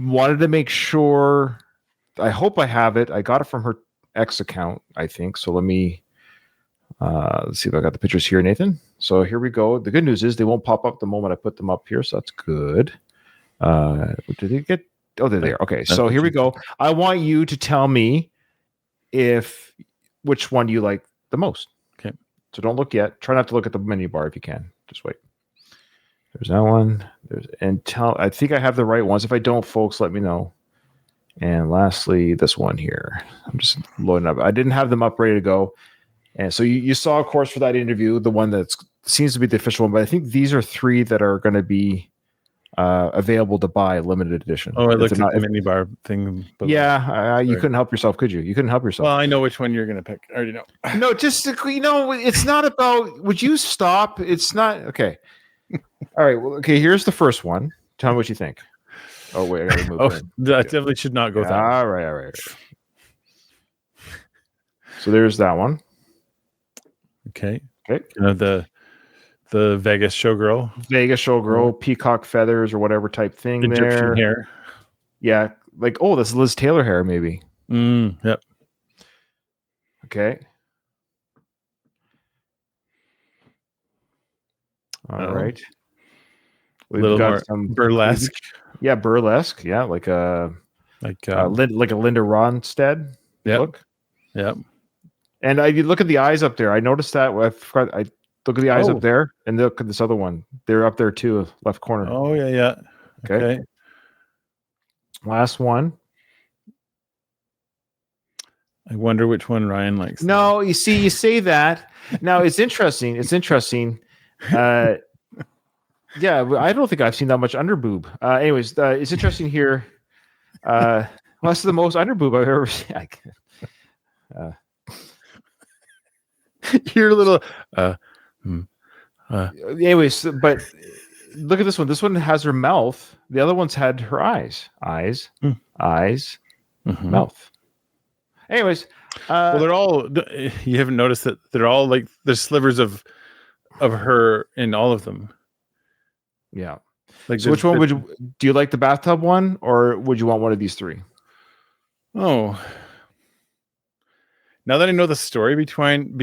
wanted to make sure, I hope I have it. I got it from her X account, I think. So let me, let's see if I got the pictures here, Nathan. So here we go. The good news is they won't pop up the moment I put them up here. So that's good. Did they get? Oh, they're there. Okay, so here we go. I want you to tell me which one you like the most. Okay. So don't look yet. Try not to look at the menu bar if you can. Just wait. There's that one. I think I have the right ones. If I don't, folks, let me know. And lastly, this one here. I'm just loading up. I didn't have them up ready to go. And so you saw, of course, for that interview, the one that seems to be the official one. But I think these are 3 that are going to be available to buy, limited edition. Oh, I looked at the minibar thing. Yeah, you couldn't help yourself, could you? You couldn't help yourself. Well, I know which one you're going to pick. I already know. No, just, it's not about, would you stop? It's not, okay. All right, well, okay, here's the first one. Tell me what you think. Oh, wait, I got to move it. That definitely should not go with that. All right. So there's that one. Okay. The Vegas Showgirl, peacock feathers or whatever type thing. Egyptian there. hair. Yeah, like, oh, that's Liz Taylor hair, maybe. Yep. Okay. All right. We've got some burlesque. Yeah, burlesque. Yeah, like a Linda Ronstadt look. Yep. And you look at the eyes up there. I noticed that. I look at the eyes up there, and look at this other one. They're up there too, left corner. Oh yeah. Okay. Last one. I wonder which one Ryan likes. No, you say that. Now it's interesting. Yeah, I don't think I've seen that much underboob. Anyways, it's interesting here. That's the most underboob I've ever seen. Your little. Anyways, but look at this one. This one has her mouth. The other one's had her eyes. Eyes, mouth. Anyways, well, they're all. You haven't noticed that they're all like there's slivers of her in all of them. Yeah. Like, so which one do you like, the bathtub one, or would you want one of these 3? Oh, now that I know the story between the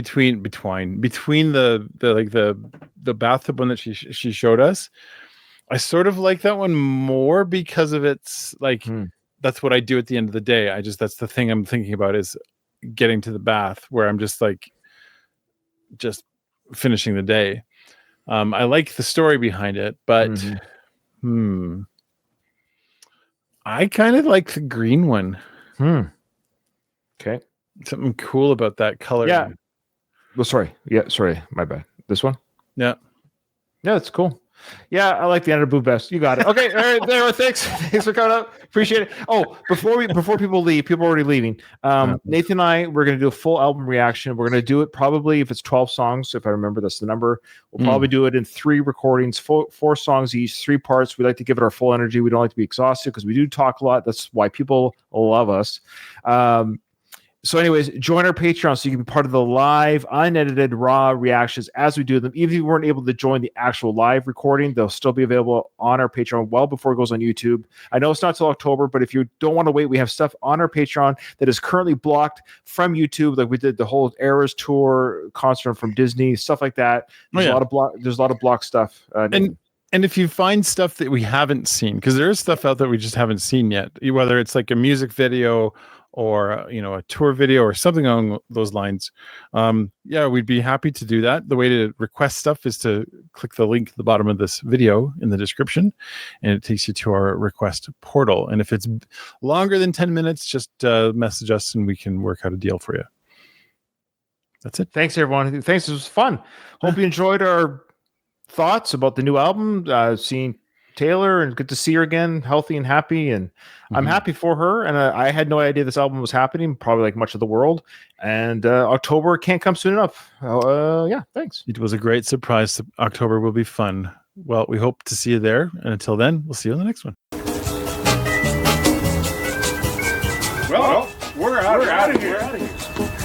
bathtub one that she showed us, I sort of like that one more because of its like that's what I do at the end of the day. That's the thing I'm thinking about is getting to the bath where I'm just finishing the day. I like the story behind it, but I kind of like the green one. Okay. Something cool about that color. Yeah. Well, sorry. Yeah, sorry. My bad. This one? Yeah. Yeah, it's cool. Yeah, I like the underboob best. You got it. Okay, all right, there. Thanks for coming up. Appreciate it. Oh, before people leave, people are already leaving. Nathan and I, we're going to do a full album reaction. We're going to do it probably if it's 12 songs, if I remember that's the number. We'll probably do it in 3 recordings, 4 songs each, 3 parts. We like to give it our full energy. We don't like to be exhausted because we do talk a lot. That's why people love us. So anyways, join our Patreon so you can be part of the live, unedited, raw reactions as we do them. Even if you weren't able to join the actual live recording, they'll still be available on our Patreon well before it goes on YouTube. I know it's not till October, but if you don't want to wait, we have stuff on our Patreon that is currently blocked from YouTube. Like we did the whole Eras tour concert from Disney, stuff like that. There's a lot of block stuff. And if you find stuff that we haven't seen, because there is stuff out there we just haven't seen yet, whether it's like a music video or a tour video or something along those lines, we'd be happy to do that. The way to request stuff is to click the link at the bottom of this video in the description, and it takes you to our request portal. And if it's longer than 10 minutes, just message us and we can work out a deal for you. That's it. Thanks, everyone. Thanks. It was fun. Hope you enjoyed our thoughts about the new album, seeing Taylor, and good to see her again, healthy and happy. And I'm happy for her. And I had no idea this album was happening, probably like much of the world. And October can't come soon enough. Thanks. It was a great surprise. October will be fun. Well, we hope to see you there. And until then, we'll see you on the next one. Well, we're out of here.